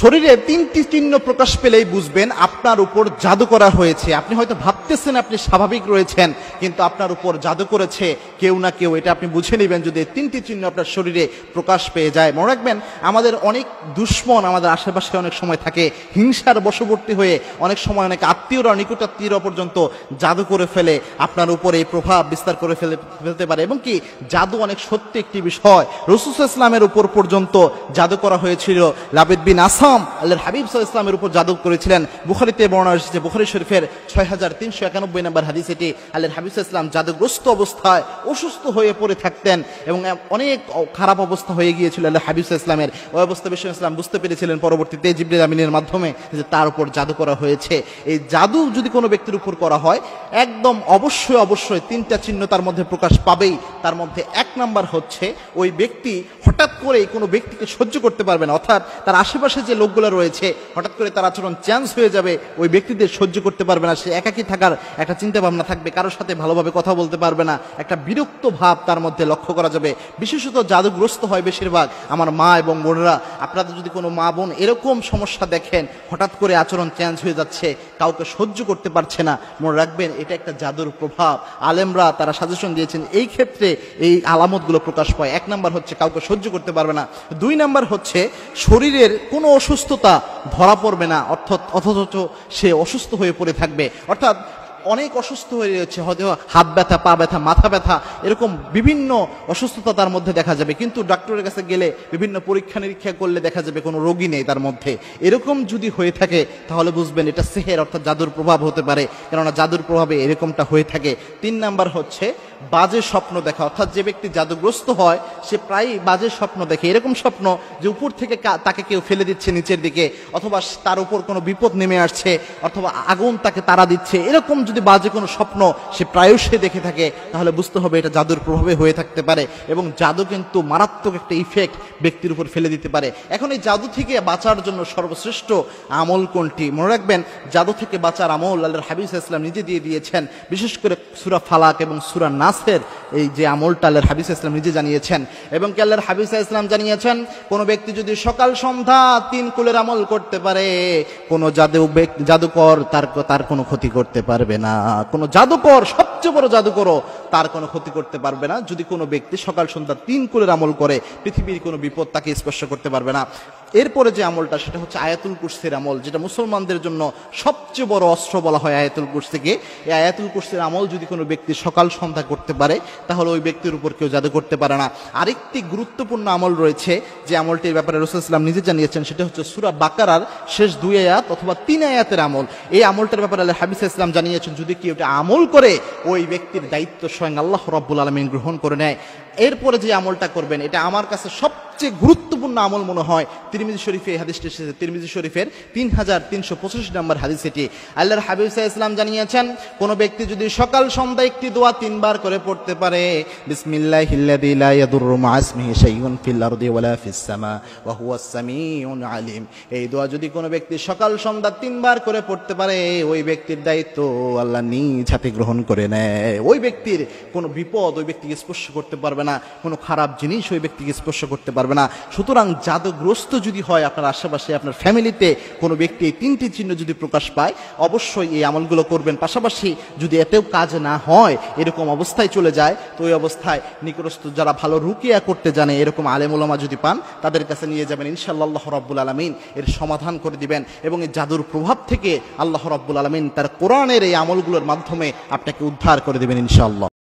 শরীরে তিনটি চিহ্ন প্রকাশ পেলেই বুঝবেন আপনার উপর জাদু করা হয়েছে। আপনি হয়তো ভাবতেছেন আপনি স্বাভাবিক রয়েছেন, কিন্তু আপনার উপর জাদু করেছে কেউ না কেউ, এটা আপনি বুঝে নেবেন যদি তিনটি চিহ্ন আপনার শরীরে প্রকাশ পেয়ে যায়। মনে রাখবেন, আমাদের অনেক দুশ্মন আমাদের আশেপাশে অনেক সময় থাকে, হিংসার বশবর্তী হয়ে অনেক সময় অনেক আত্মীয়রা, নিকটাত্মীয়রা পর্যন্ত জাদু করে ফেলে, আপনার উপরে এই প্রভাব বিস্তার করে ফেলতে পারে। এবং কি জাদু অনেক সত্যি একটি বিষয়। রাসূল সাল্লাল্লাহু আলাইহি ওয়াসাল্লামের উপর পর্যন্ত জাদু করা হয়েছিল। লাবিদ বিন আসাম আল্লাহর হাবিব সাল্লাল্লাহু আলাইহি ওয়াসাল্লামের উপর জাদু করেছিলেন। বুখারীতে বর্ণনা এসেছে, বুখারী শরীফের 6391 নম্বর হাদিস এটি। আল্লাহর হাবিব সাল্লাল্লাহু আলাইহি ওয়াসাল্লাম জাদুগ্রস্ত অবস্থায় অসুস্থ হয়ে পড়ে থাকতেন এবং অনেক খারাপ অবস্থা হয়ে গিয়েছিল আল্লাহর হাবিব সাল্লাল্লাহু আলাইহি ওয়াসাল্লামের। ওই অবস্থা বিশ্বনবী সাল্লাল্লাহু আলাইহি ওয়াসাল্লাম বুঝতে পেরেছিলেন পরবর্তীতে জিবরিল আমিনের মাধ্যমে যে তার উপর জাদু করা হয়েছে। এই জাদু যদি কোনো ব্যক্তির উপর করা হয়, একদম অবশ্যই তিনটা চিহ্ন তার মধ্যে প্রকাশ পাবেই। তার মধ্যে এক নাম্বার হচ্ছে, ওই ব্যক্তি হঠাৎ করে কোনো ব্যক্তিকে সহ্য করতে পারবে না, অর্থাৎ তার আশেপাশে যে লোকগুলো রয়েছে হঠাৎ করে তার আচরণ চেঞ্জ হয়ে যাবে, ওই ব্যক্তিদের সহ্য করতে পারবে না। সে একাকী থাকার একটা চিন্তা ভাবনা থাকবে, কারোর সাথে ভালোভাবে কথা বলতে পারবে না, একটা বিরক্ত ভাব তার মধ্যে লক্ষ্য করা যাবে। বিশেষত জাদুগ্রস্ত হয় বেশিরভাগ আমার মা এবং বোনেরা। আপনাদের যদি কোনো মা বোন এরকম সমস্যা দেখেন, হঠাৎ করে আচরণ চেঞ্জ হয়ে যাচ্ছে, কাউকে সহ্য করতে পারছে না, মনে রাখবেন এটা একটা জাদুর প্রভাব। আলেমরা তারা সাজেশন দিয়েছেন এই ক্ষেত্রে এই আলামতগুলো প্রকাশ পায়। এক নাম্বার হচ্ছে কাউকে সহ্য করতে পারবে না। দুই নাম্বার হচ্ছে শরীরের কোনো অসুস্থতা ধরা পড়বে না, অথচ সে অসুস্থ হয়ে পড়ে থাকবে। অর্থাৎ অনেক অসুস্থ হয়ে রয়েছে, হয়তো হাত ব্যথা, পা ব্যথা, মাথা ব্যথা, এরকম বিভিন্ন অসুস্থতা তার মধ্যে দেখা যাবে, কিন্তু ডাক্তারের কাছে গেলে বিভিন্ন পরীক্ষা নিরীক্ষা করলে দেখা যাবে কোনো রোগী নেই তার মধ্যে। এরকম যদি হয়ে থাকে তাহলে বুঝবেন এটা সিহর অর্থাৎ জাদুর প্রভাব হতে পারে, কেননা জাদুর প্রভাবে এরকমটা হয়ে থাকে। তিন নাম্বার হচ্ছে বাজে স্বপ্ন দেখা, অর্থাৎ যে ব্যক্তি জাদুগ্রস্ত হয় সে প্রায়ই বাজে স্বপ্ন দেখে। এরকম স্বপ্ন যে উপর থেকে তাকে কেউ ফেলে দিচ্ছে নিচের দিকে, অথবা তার উপর কোনো বিপদ নেমে আসছে, অথবা আগুন তাকে তাড়া দিচ্ছে, এরকম যদি বাজে কোনো স্বপ্ন সে প্রায়শই দেখে থাকে তাহলে বুঝতে হবে এটা জাদুর প্রভাবে হয়ে থাকতে পারে। এবং জাদু কিন্তু মারাত্মক একটা ইফেক্ট ব্যক্তির উপর ফেলে দিতে পারে। এখন এই জাদু থেকে বাঁচার জন্য সর্বশ্রেষ্ঠ আমল কোনটি? মনে রাখবেন, জাদু থেকে বাঁচার আমল আল্লাহর হাবিব সাল্লাল্লাহু আলাইহি ওয়াসাল্লাম নিজে দিয়ে দিয়েছেন। বিশেষ করে সূরা ফালাক এবং সূরা নাসের এই যে আমলটা আল্লাহর হাবিব সাল্লাল্লাহু আলাইহি ওয়াসাল্লাম নিজে জানিয়েছেন। এবং কি আল্লাহর হাবিব সাল্লাল্লাহু আলাইহি ওয়াসাল্লাম জানিয়েছেন, কোনো ব্যক্তি যদি সকাল সন্ধ্যা 3 কুলের আমল করতে পারে, কোনো জাদুকর তার কোনো ক্ষতি করতে পারবে না। কোনো জাদুকর, সবচেয়ে বড় জাদুকরও তার কোনো ক্ষতি করতে পারবে না। যদি কোনো ব্যক্তি সকাল সন্ধ্যা 3 কুলের আমল করে, পৃথিবীর কোনো বিপদ তাকে স্পর্শ করতে পারবে না। এরপরে যে আমলটা সেটা হচ্ছে আয়াতুল কুরসির আমল, যেটা মুসলমানদের জন্য সবচেয়ে বড় অস্ত্র বলা হয় আয়াতুল কুরসিকে। এই আয়াতুল কুরসির আমল যদি কোনো ব্যক্তি সকাল সন্ধ্যা করতে পারে তাহলে ওই ব্যক্তির উপর কেউ জাদু করতে পারে না। আরেকটি গুরুত্বপূর্ণ আমল রয়েছে যে আমলটির ব্যাপারে রাসূল সাল্লাল্লাহু আলাইহি ওয়াসাল্লাম নিজে জানিয়েছেন, সেটা হচ্ছে সূরা বাকারার শেষ 2 আয়াত অথবা 3 আয়াতের আমল। এই আমলটার ব্যাপারে আল্লাহর হাবিব সাল্লাল্লাহু আলাইহি ওয়াসাল্লাম জানিয়েছেন, যদি কেউ এটা আমল করে ওই ব্যক্তির দায়িত্ব স্বয়ং আল্লাহ রাব্বুল আলামিন গ্রহণ করে নেয়। এরপরে যে আমলটা করবেন, এটা আমার কাছে সবচেয়ে গুরুত্বপূর্ণ আমল মনে হয়। তিরমিজি শরীফে এই হাদিসটি এসেছে, তিরমিজি শরীফের 3385 নম্বর হাদিস এটি। আল্লাহর হাবিব সাল্লাল্লাহু আলাইহি ওয়াসাল্লাম জানিয়েছেন, কোন ব্যক্তি যদি সকাল সন্ধ্যা একটি দোয়া 3 বার করে পড়তে পারে, বিসমিল্লাহিল্লাযী লা ইয়াদুররু মা ইসমিহি শাইউন ফিল আরদি ওয়ালা ফিস সামা ওয়া হুয়াস সামিউন আলিম, এই দোয়া যদি কোনো ব্যক্তি সকাল সন্ধ্যা 3 বার করে পড়তে পারে, ওই ব্যক্তির দায়িত্ব আল্লাহ নিজ হাতে গ্রহণ করে নেয়। ওই ব্যক্তির কোনো বিপদ ওই ব্যক্তিকে স্পর্শ করতে পারবে না, কোনো খারাপ জিনিস ওই ব্যক্তিকে স্পর্শ করতে পারবে না। সুতরাং জাদুগ্রস্ত যদি হয় আপনার আশেপাশে, আপনার ফ্যামিলিতে কোনো ব্যক্তি এই 3টি চিহ্ন যদি প্রকাশ পায়, অবশ্যই এই আমলগুলো করবেন। পাশাপাশি যদি এতেও কাজ না হয়, এরকম অবস্থায় চলে যায়, তো ওই অবস্থায় নিকটস্থ যারা ভালো রুকিয়া করতে জানে এরকম আলেম ওলামা যদি পান, তাদের কাছে নিয়ে যাবেন, ইনশাআল্লাহ আল্লাহ রাব্বুল আলামিন এর সমাধান করে দিবেন। এবং এই জাদুর প্রভাব থেকে আল্লাহ রাব্বুল আলামিন তার কোরআনের এই আমলগুলোর মাধ্যমে আপনাকে উদ্ধার করে দিবেন ইনশাআল্লাহ।